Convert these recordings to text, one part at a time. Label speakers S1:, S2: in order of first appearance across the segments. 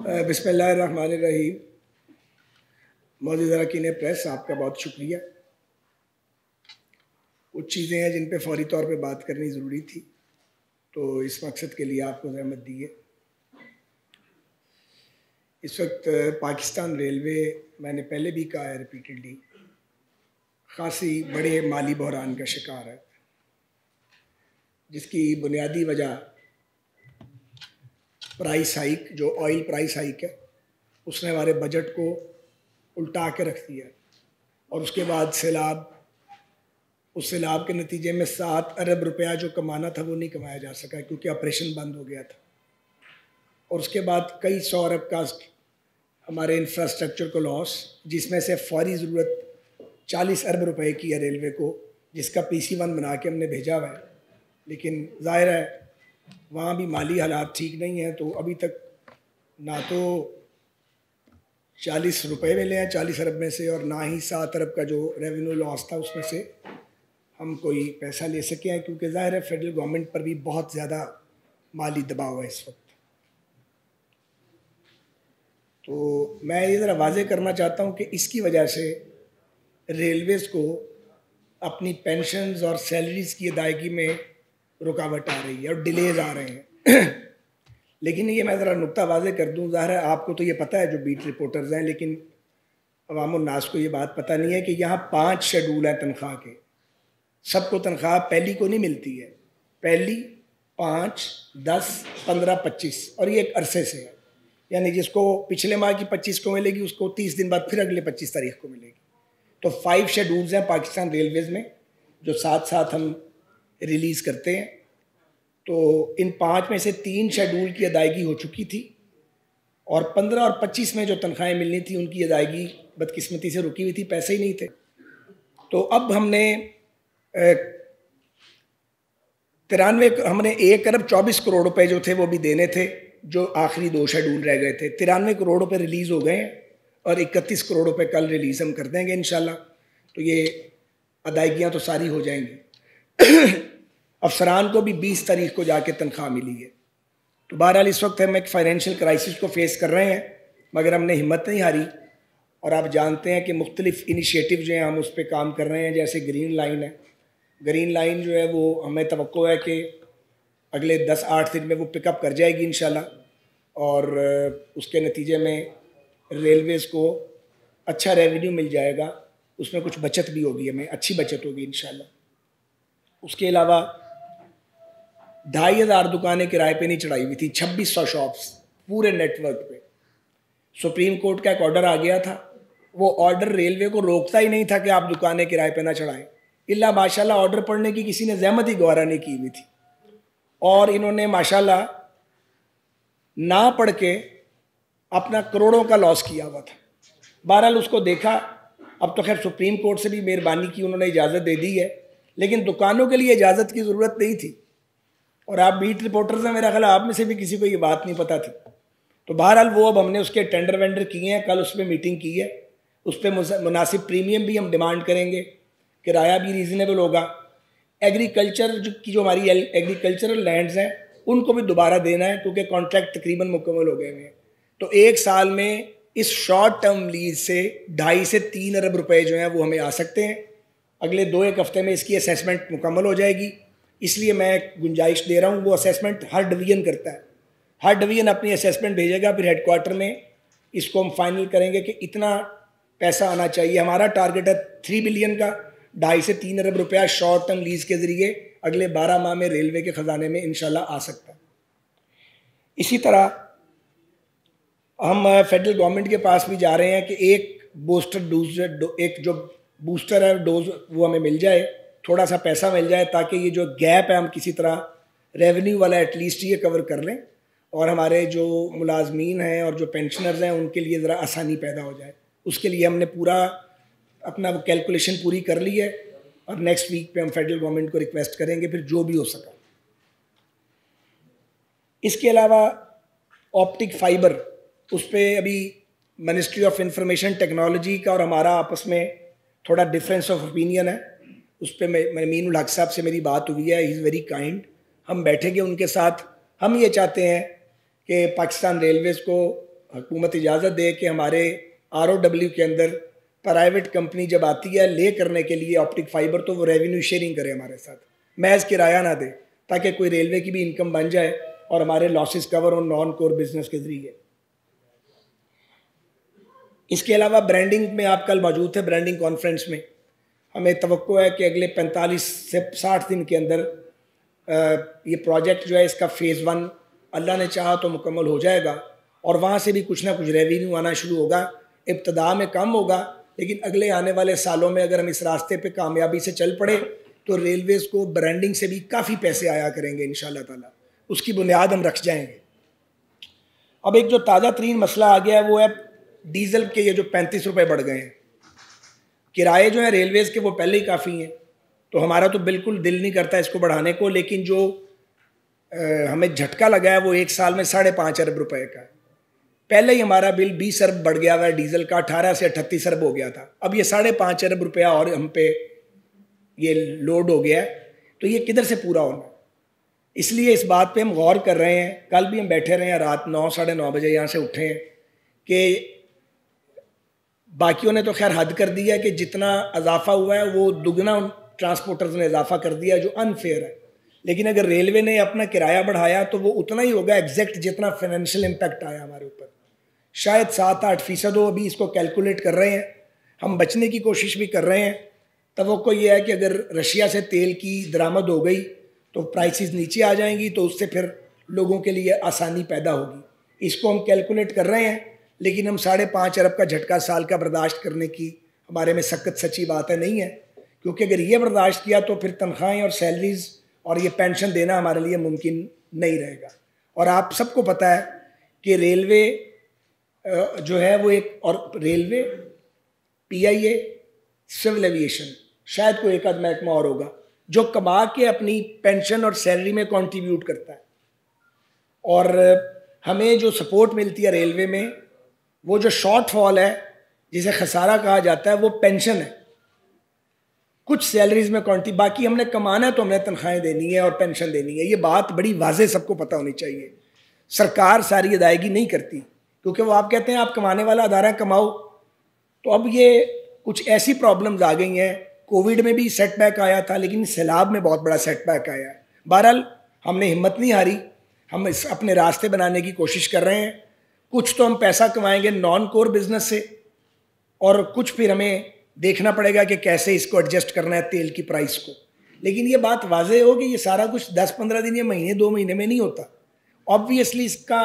S1: बिस्मिल्लाहिर्रहमानिर्रहीम। मौजूद अरकान प्रेस, आपका बहुत शुक्रिया। कुछ चीज़ें हैं जिन पे फौरी तौर पे बात करनी ज़रूरी थी, तो इस मकसद के लिए आपको ज़हमत दी है। इस वक्त पाकिस्तान रेलवे, मैंने पहले भी कहा है रिपीटेडली, ख़ासी बड़े माली बहरान का शिकार है, जिसकी बुनियादी वजह प्राइस हाइक, जो ऑयल प्राइस हाइक है, उसने हमारे बजट को उल्टा के रख दिया। और उसके बाद सैलाब, उस सैलाब के नतीजे में 7 अरब रुपया जो कमाना था वो नहीं कमाया जा सका, क्योंकि ऑपरेशन बंद हो गया था। और उसके बाद कई 100 अरब का हमारे इंफ्रास्ट्रक्चर को लॉस, जिसमें से फौरी ज़रूरत 40 अरब रुपए की है रेलवे को, जिसका PC1 बना के हमने भेजा हुआ है। लेकिन ज़ाहिर है वहाँ भी माली हालात ठीक नहीं हैं, तो अभी तक ना तो 40 रुपये मिले हैं 40 अरब में से, और ना ही 7 अरब का जो रेवेन्यू लॉस था उसमें से हम कोई पैसा ले सके हैं, क्योंकि ज़ाहिर है फेडरल गवर्नमेंट पर भी बहुत ज़्यादा माली दबाव है इस वक्त। तो मैं ये ज़रा वाज़ेह करना चाहता हूँ कि इसकी वजह से रेलवेज़ को अपनी पेंशन्स और सैलरीज़ की अदायगी में रुकावट आ रही है और डिलेज आ रहे हैं। लेकिन ये मैं ज़रा नुक्ता वाज़ेह कर दूँ, ज़ाहिर है आपको तो ये पता है जो बीट रिपोर्टर्स हैं, लेकिन अवाम उन नास को ये बात पता नहीं है कि यहाँ 5 शेड्यूल हैं तनख्वाह के। सबको तनख्वाह पहली को नहीं मिलती है, पहली 5, 10, 15, 25, और ये एक अरसे से है। यानी जिसको पिछले माह की 25 को मिलेगी, उसको 30 दिन बाद फिर अगले 25 तारीख को मिलेगी। तो 5 शेड्यूल्स हैं पाकिस्तान रेलवेज़ में, जो साथ साथ हम रिलीज़ करते हैं। तो इन 5 में से 3 शेड्यूल की अदायगी हो चुकी थी, और 15 और 25 में जो तनख्वाहें मिलनी थी उनकी अदायगी बदकिस्मती से रुकी हुई थी, पैसे ही नहीं थे। तो अब हमने 1 अरब 24 करोड़ रुपए जो थे वो भी देने थे, जो आखिरी 2 शेड्यूल रह गए थे। 93 करोड़ रुपए रिलीज़ हो गए हैं, और 31 करोड़ रुपए कल रिलीज़ हम कर देंगे इंशाल्लाह। तो ये अदायगियाँ तो सारी हो जाएंगी। अफसरान को भी 20 तारीख को जाके तनख्वाह मिली है। तो बहरहाल इस वक्त हम एक फ़ाइनेंशियल क्राइसिस को फेस कर रहे हैं, मगर हमने हिम्मत नहीं हारी। और आप जानते हैं कि मुख्तलिफ इनिशिएटिव जो हैं हम उस पर काम कर रहे हैं, जैसे ग्रीन लाइन है। ग्रीन लाइन जो है वो हमें तवक्को है कि अगले 10-8 दिन में वो पिकअप कर जाएगी इंशाल्लाह, और उसके नतीजे में रेलवेज़ को अच्छा रेवेन्यू मिल जाएगा, उसमें कुछ बचत भी होगी, हमें अच्छी बचत होगी इंशाल्लाह। उसके अलावा 2500 दुकानें किराए पे नहीं चढ़ाई हुई थी, 2600 शॉप्स पूरे नेटवर्क पे। सुप्रीम कोर्ट का एक ऑर्डर आ गया था, वो ऑर्डर रेलवे को रोकता ही नहीं था कि आप दुकानें किराए पे ना चढ़ाएं, इल्ला माशाल्लाह ऑर्डर पढ़ने की किसी ने ज़हमत ही गवारा नहीं की हुई थी, और इन्होंने माशाल्लाह ना पढ़ के अपना करोड़ों का लॉस किया हुआ था। बहरहाल उसको देखा, अब तो खैर सुप्रीम कोर्ट से भी मेहरबानी की, उन्होंने इजाज़त दे दी है, लेकिन दुकानों के लिए इजाज़त की ज़रूरत नहीं थी। और आप बीट रिपोर्टर्स हैं, मेरा ख्याल आप में से भी किसी को ये बात नहीं पता थी। तो बहरहाल वो अब हमने उसके टेंडर वेंडर किए हैं, कल उस पर मीटिंग की है, उस पर मुनासिब प्रीमियम भी हम डिमांड करेंगे, किराया भी रीज़नेबल होगा। एग्रीकल्चर की जो हमारी एग्रीकल्चरल लैंड्स हैं उनको भी दोबारा देना है, क्योंकि कॉन्ट्रैक्ट तकरीबन मुकम्मल हो गए हैं। तो 1 साल में इस शॉर्ट टर्म लीज से 2.5 से 3 अरब रुपए जो हैं वो हमें आ सकते हैं। अगले 2-1 हफ्ते में इसकी असेसमेंट मुकम्मल हो जाएगी, इसलिए मैं गुंजाइश दे रहा हूँ। वो असेसमेंट हर डिवीज़न करता है, हर डिवीज़न अपनी असेसमेंट भेजेगा, फिर हेडक्वार्टर में इसको हम फाइनल करेंगे कि इतना पैसा आना चाहिए। हमारा टारगेट है 3 बिलियन का, 2.5 से 3 अरब रुपया शॉर्ट टर्म लीज के ज़रिए अगले 12 माह में रेलवे के ख़जाने में इंशाल्लाह आ सकता है। इसी तरह हम फेडरल गवर्नमेंट के पास भी जा रहे हैं कि एक बूस्टर डोज, एक जो बूस्टर है डोज, वो हमें मिल जाए, थोड़ा सा पैसा मिल जाए, ताकि ये जो गैप है हम किसी तरह रेवेन्यू वाला एटलीस्ट ये कवर कर लें, और हमारे जो मुलाजमीन हैं और जो पेंशनर्स हैं उनके लिए ज़रा आसानी पैदा हो जाए। उसके लिए हमने पूरा अपना कैलकुलेशन पूरी कर ली है, और नेक्स्ट वीक पे हम फेडरल गवर्नमेंट को रिक्वेस्ट करेंगे, फिर जो भी हो सका। इसके अलावा ऑप्टिक फाइबर, उस पर अभी मिनिस्ट्री ऑफ इंफॉर्मेशन टेक्नोलॉजी का और हमारा आपस में थोड़ा डिफरेंस ऑफ ओपिनियन है। उस पर मीनुल हक साहब से मेरी बात हुई है, ही इज़ वेरी काइंड। हम बैठेंगे उनके साथ। हम ये चाहते हैं कि पाकिस्तान रेलवेज़ को हुकूमत इजाज़त दे कि हमारे ROW के अंदर प्राइवेट कंपनी जब आती है ले करने के लिए ऑप्टिक फाइबर, तो वो रेवेन्यू शेयरिंग करे हमारे साथ, महज किराया ना दे, ताकि कोई रेलवे की भी इनकम बन जाए और हमारे लॉसेस कवर और नॉन कोर बिजनेस के ज़रिए। इसके अलावा ब्रांडिंग में आप कल मौजूद थे ब्रांडिंग कॉन्फ्रेंस में। हमें तवक्को है कि अगले 45 से 60 दिन के अंदर ये प्रोजेक्ट जो है इसका फ़ेज़ 1 अल्लाह ने चाहा तो मुकम्मल हो जाएगा और वहाँ से भी कुछ ना कुछ रेवेन्यू आना शुरू होगा। इब्तदा में कम होगा, लेकिन अगले आने वाले सालों में अगर हम इस रास्ते पे कामयाबी से चल पड़े तो रेलवेज़ को ब्रांडिंग से भी काफ़ी पैसे आया करेंगे इंशाअल्लाह ताला। उसकी बुनियाद हम रख जाएंगे। अब एक जो ताज़ा तरीन मसला आ गया है वो है डीज़ल के ये जो 35 रुपये बढ़ गए हैं। किराए जो हैं रेलवेज़ के वो पहले ही काफ़ी हैं, तो हमारा तो बिल्कुल दिल नहीं करता इसको बढ़ाने को, लेकिन जो हमें झटका लगा है वो एक साल में 5.5 अरब रुपए का। पहले ही हमारा बिल 20 अरब बढ़ गया हुआ है डीजल का, 18 से 38 अरब हो गया था। अब ये 5.5 अरब रुपया और हम पे ये लोड हो गया है, तो ये किधर से पूरा होना। इसलिए इस बात पे हम गौर कर रहे हैं। कल भी हम बैठे रहे हैं, रात 9 साढ़े 9 बजे यहाँ से उठे हैं कि बाकियों ने तो खैर हद कर दिया कि जितना इजाफा हुआ है वो दुगना ट्रांसपोर्टर्स ने इजाफा कर दिया, जो अनफेयर है। लेकिन अगर रेलवे ने अपना किराया बढ़ाया तो वो उतना ही होगा एग्जैक्ट जितना फाइनेंशियल इम्पैक्ट आया हमारे ऊपर, शायद 7-8% हो। अभी इसको कैलकुलेट कर रहे हैं, हम बचने की कोशिश भी कर रहे हैं। तवक्को ये है कि अगर रशिया से तेल की दरामद हो गई तो प्राइसेस नीचे आ जाएंगी, तो उससे फिर लोगों के लिए आसानी पैदा होगी। इसको हम कैलकुलेट कर रहे हैं, लेकिन हम 5.5 अरब का झटका साल का बर्दाश्त करने की हमारे में सख्त सच्ची बात है नहीं है, क्योंकि अगर ये बर्दाश्त किया तो फिर तनख्वाहें और सैलरीज और ये पेंशन देना हमारे लिए मुमकिन नहीं रहेगा। और आप सबको पता है कि रेलवे जो है वो एक, और रेलवे, PIA, सिविल एविएशन, शायद कोई एक आध महकमा और होगा जो कमा के अपनी पेंशन और सैलरी में कंट्रीब्यूट करता है। और हमें जो सपोर्ट मिलती है रेलवे में, वो जो शॉर्टफॉल है जिसे खसारा कहा जाता है, वो पेंशन है। कुछ सैलरीज में क्वांटिटी, बाकी हमने कमाना है तो हमने तनख्वाहें देनी है और पेंशन देनी है। ये बात बड़ी वाज़ेह सबको पता होनी चाहिए। सरकार सारी अदायगी नहीं करती, क्योंकि वो आप कहते हैं आप कमाने वाला अदारा कमाओ। तो अब ये कुछ ऐसी प्रॉब्लम्स आ गई हैं। कोविड में भी सेटबैक आया था, लेकिन सैलाब में बहुत बड़ा सेटबैक आया है। बहरहाल हमने हिम्मत नहीं हारी, हम इस अपने रास्ते बनाने की कोशिश कर रहे हैं। कुछ तो हम पैसा कमाएंगे नॉन कोर बिजनेस से, और कुछ फिर हमें देखना पड़ेगा कि कैसे इसको एडजस्ट करना है तेल की प्राइस को। लेकिन ये बात वाज़ेह हो कि ये सारा कुछ 10-15 दिन या महीने 2 महीने में नहीं होता। ऑब्वियसली इसका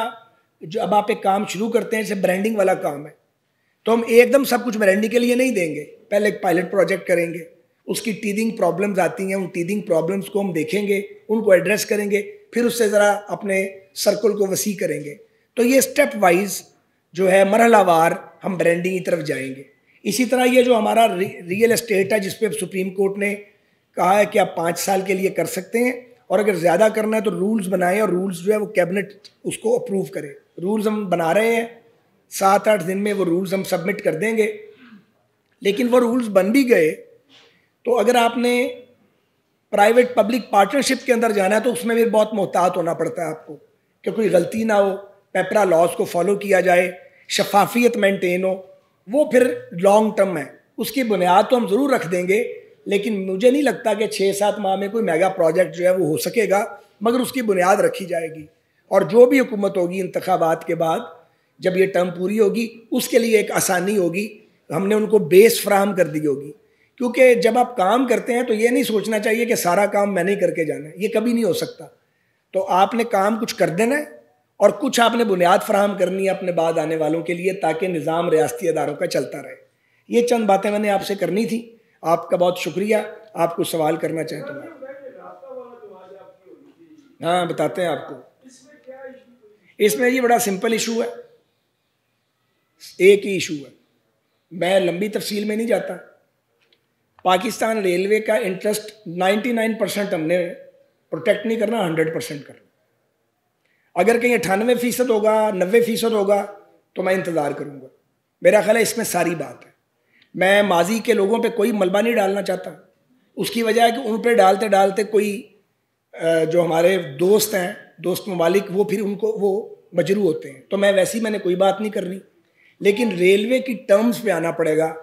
S1: जो अब आप एक काम शुरू करते हैं, जैसे ब्रांडिंग वाला काम है, तो हम एकदम सब कुछ ब्रांडिंग के लिए नहीं देंगे। पहले एक पायलट प्रोजेक्ट करेंगे, उसकी टीदिंग प्रॉब्लम्स आती हैं, उन टीदिंग प्रॉब्लम्स को हम देखेंगे, उनको एड्रेस करेंगे, फिर उससे ज़रा अपने सर्कल को वसी करेंगे। तो ये स्टेप वाइज जो है मरहलावार हम ब्रांडिंग की तरफ जाएंगे। इसी तरह ये जो हमारा रियल एस्टेट है, जिस पे सुप्रीम कोर्ट ने कहा है कि आप 5 साल के लिए कर सकते हैं, और अगर ज़्यादा करना है तो रूल्स बनाएं, और रूल्स जो है वो कैबिनेट उसको अप्रूव करे। रूल्स हम बना रहे हैं, 7-8 दिन में वो रूल्स हम सबमिट कर देंगे। लेकिन वो रूल्स बन भी गए तो अगर आपने प्राइवेट पब्लिक पार्टनरशिप के अंदर जाना है तो उसमें भी बहुत मोहतात होना पड़ता है आपको, कि कोई गलती ना हो, पेपरा लॉज को फॉलो किया जाए, शफाफियत मेंटेन हो। वो फिर लॉन्ग टर्म है, उसकी बुनियाद तो हम ज़रूर रख देंगे, लेकिन मुझे नहीं लगता कि 6-7 माह में कोई मेगा प्रोजेक्ट जो है वो हो सकेगा, मगर उसकी बुनियाद रखी जाएगी। और जो भी हुकूमत होगी इंतखाबात के बाद, जब ये टर्म पूरी होगी, उसके लिए एक आसानी होगी, हमने उनको बेस फ्राहम कर दी होगी। क्योंकि जब आप काम करते हैं तो ये नहीं सोचना चाहिए कि सारा काम मैंने ही करके जाना है, ये कभी नहीं हो सकता। तो आपने काम कुछ कर देना है और कुछ आपने बुनियाद फराहम करनी है अपने बाद आने वालों के लिए, ताकि निज़ाम रियासती अदारों का चलता रहे। ये चंद बातें मैंने आपसे करनी थी। आपका बहुत शुक्रिया। आप कुछ सवाल करना चाहें तो मैं, हाँ बताते हैं आपको। इसमें ये बड़ा सिंपल इशू है, एक ही इशू है, मैं लंबी तफसील में नहीं जाता। पाकिस्तान रेलवे का इंटरेस्ट 99% हमने प्रोटेक्ट नहीं करना, 100% करना। अगर कहीं 98% होगा, 90% होगा, तो मैं इंतज़ार करूँगा। मेरा ख्याल है इसमें सारी बात है। मैं माजी के लोगों पे कोई मलबा नहीं डालना चाहता। उसकी वजह है कि उन पे डालते डालते कोई जो हमारे दोस्त हैं, दोस्त ममालिक, वो फिर उनको वो मजरू होते हैं, तो मैं वैसी मैंने कोई बात नहीं करनी, लेकिन रेलवे की टर्म्स पे आना पड़ेगा।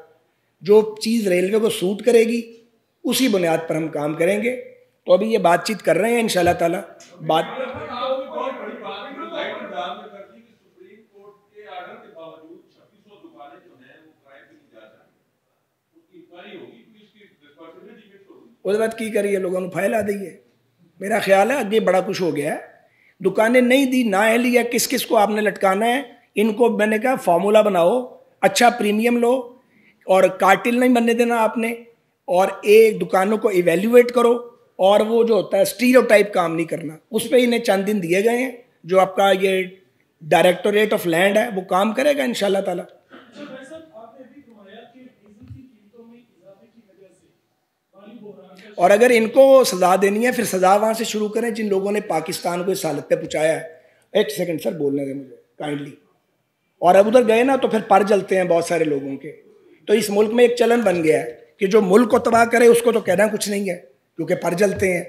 S1: जो चीज़ रेलवे को सूट करेगी उसी बुनियाद पर हम काम करेंगे। तो अभी ये बातचीत कर रहे हैं इंशाल्लाह ताला। बात उसके बाद की करिए, लोगों ने फाइल आ दी है। मेरा ख्याल है अगे बड़ा कुछ हो गया है। दुकानें नहीं दी ना है लिया, किस किस को आपने लटकाना है, इनको मैंने कहा फार्मूला बनाओ, अच्छा प्रीमियम लो और कार्टिल नहीं बनने देना आपने, और एक दुकानों को इवेल्युएट करो, और वो जो होता है स्टीरियोटाइप काम नहीं करना, उस पर इन्हें चंद दिन दिए गए हैं। जो आपका ये डायरेक्टोरेट ऑफ लैंड है वो काम करेगा इंशाल्लाह ताला। और अगर इनको सजा देनी है फिर सजा वहां से शुरू करें जिन लोगों ने पाकिस्तान को इस हालत पे पहुंचाया है। एक सेकंड सर बोलने दें मुझे काइंडली। और अब उधर गए ना तो फिर पर जलते हैं बहुत सारे लोगों के। तो इस मुल्क में एक चलन बन गया है कि जो मुल्क को तबाह करे उसको तो कहना कुछ नहीं है क्योंकि पर जलते हैं,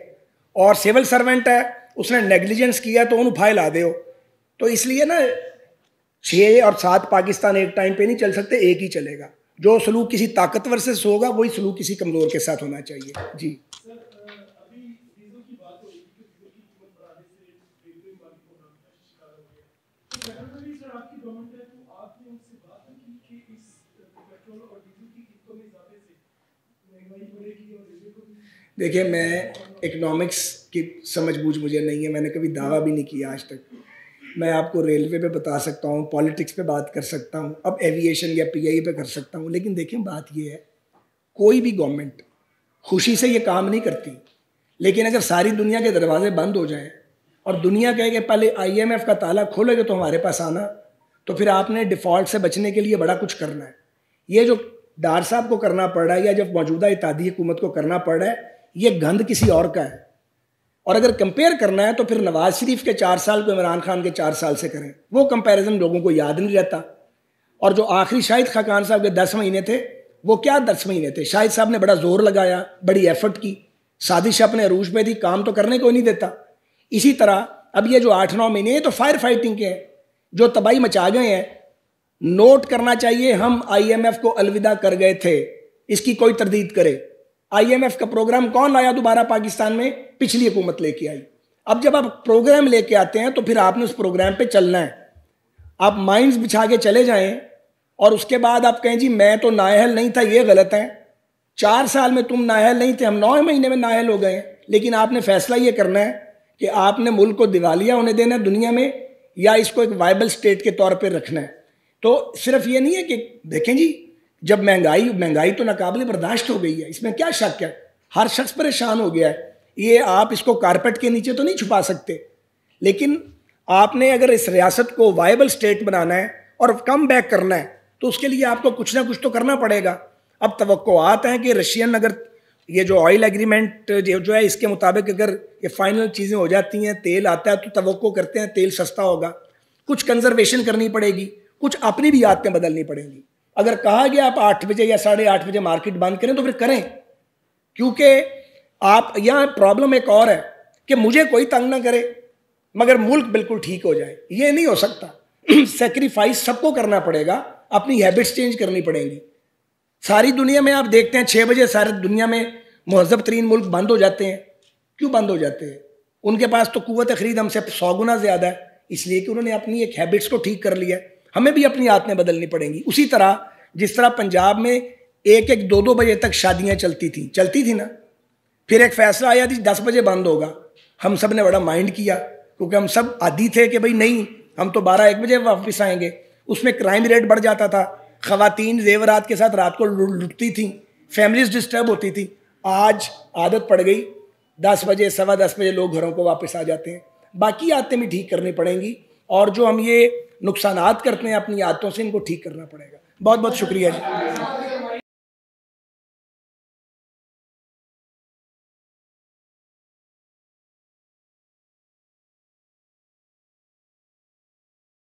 S1: और सिविल सर्वेंट है उसने नेग्लिजेंस किया तो उन्हें फाइल आ दो। तो इसलिए ना 6 और 7 पाकिस्तान एक टाइम पे नहीं चल सकते, एक ही चलेगा। जो सलूक किसी ताकतवर से होगा वही सलूक किसी कमज़ोर के साथ होना चाहिए। जी देखिए, मैं इकोनॉमिक्स की समझ बूझ मुझे नहीं है, मैंने कभी दावा भी नहीं किया आज तक। मैं आपको रेलवे पे बता सकता हूँ, पॉलिटिक्स पे बात कर सकता हूँ, अब एविएशन या पीआई पे कर सकता हूँ। लेकिन देखिए बात ये है, कोई भी गवर्नमेंट खुशी से ये काम नहीं करती, लेकिन अगर सारी दुनिया के दरवाजे बंद हो जाएं और दुनिया कहे कि पहले IMF का ताला खोलोगे तो हमारे पास आना, तो फिर आपने डिफ़ॉल्ट से बचने के लिए बड़ा कुछ करना है। ये जो डार साहब को करना पड़ रहा है या जब मौजूदा इत्तेहादी हुकूमत को करना पड़ रहा है, ये गंद किसी और का है। और अगर कंपेयर करना है तो फिर नवाज शरीफ के 4 साल को इमरान खान के 4 साल से करें, वो कंपैरिजन लोगों को याद नहीं रहता। और जो आखिरी शाहिद खाकान साहब के 10 महीने थे, वो क्या 10 महीने थे, शाहिद साहब ने बड़ा जोर लगाया, बड़ी एफर्ट की, साजिश अपने अरूज में थी, काम तो करने को नहीं देता। इसी तरह अब ये जो 8-9 महीने हैं तो फायर फाइटिंग के हैं, जो तबाही मचा गए हैं। नोट करना चाहिए, हम IMF को अलविदा कर गए थे, इसकी कोई तरदीद करे। IMF का प्रोग्राम कौन लाया दोबारा पाकिस्तान में? पिछली हुकूमत लेके आई। अब जब आप प्रोग्राम लेके आते हैं तो फिर आपने उस प्रोग्राम पे चलना है। आप माइंड्स बिछा के चले जाएं और उसके बाद आप कहें जी मैं तो नाअहल नहीं था, ये गलत है। 4 साल में तुम नाअहल नहीं थे, हम 9 महीने में नाअहल हो गए हैं। लेकिन आपने फैसला ये करना है कि आपने मुल्क को दिवालिया होने देना है दुनिया में, या इसको एक वायबल स्टेट के तौर पर रखना है। तो सिर्फ ये नहीं है कि देखें जी, जब महंगाई तो नाकाबिल बर्दाश्त हो गई है, इसमें क्या शक है, हर शख्स परेशान हो गया है। ये आप इसको कारपेट के नीचे तो नहीं छुपा सकते, लेकिन आपने अगर इस रियासत को वायबल स्टेट बनाना है और कम बैक करना है तो उसके लिए आपको कुछ ना कुछ तो करना पड़ेगा। अब तवक्कुआत हैं कि रशियन अगर ये जो ऑयल एग्रीमेंट जो है इसके मुताबिक अगर ये फाइनल चीज़ें हो जाती हैं, तेल आता है, तो तवक्को करते हैं तेल सस्ता होगा। कुछ कंजर्वेशन करनी पड़ेगी, कुछ अपनी भी आदतें बदलनी पड़ेंगी। अगर कहा गया आप 8 बजे या 8:30 बजे मार्केट बंद करें तो फिर करें, क्योंकि आप यहाँ प्रॉब्लम एक और है कि मुझे कोई तंग ना करे मगर मुल्क बिल्कुल ठीक हो जाए, ये नहीं हो सकता। सेक्रीफाइस सबको करना पड़ेगा, अपनी हैबिट्स चेंज करनी पड़ेंगी। सारी दुनिया में आप देखते हैं 6 बजे सारी दुनिया में महज़ब तरीन मुल्क बंद हो जाते हैं। क्यों बंद हो जाते हैं? उनके पास तो कुव्वत खरीद हमसे 100 गुना ज़्यादा है, इसलिए कि उन्होंने अपनी एक हैबिट्स को ठीक कर लिया है। हमें भी अपनी आदतें बदलनी पड़ेंगी। उसी तरह जिस तरह पंजाब में 1-1, 2-2 बजे तक शादियां चलती थी ना, फिर एक फैसला आया थी 10 बजे बंद होगा। हम सब ने बड़ा माइंड किया क्योंकि हम सब आदी थे कि भाई नहीं, हम तो 12-1 बजे वापस आएंगे। उसमें क्राइम रेट बढ़ जाता था, ख़वातीन जेवरात के साथ रात को लुटती थी, फैमिलीज डिस्टर्ब होती थी। आज आदत पड़ गई, 10 बजे 10:15 बजे लोग घरों को वापस आ जाते हैं। बाकी आदतें भी ठीक करनी पड़ेंगी, और जो हम ये नुकसानात करते हैं अपनी आदतों से, इनको ठीक करना पड़ेगा। बहुत बहुत शुक्रिया जी।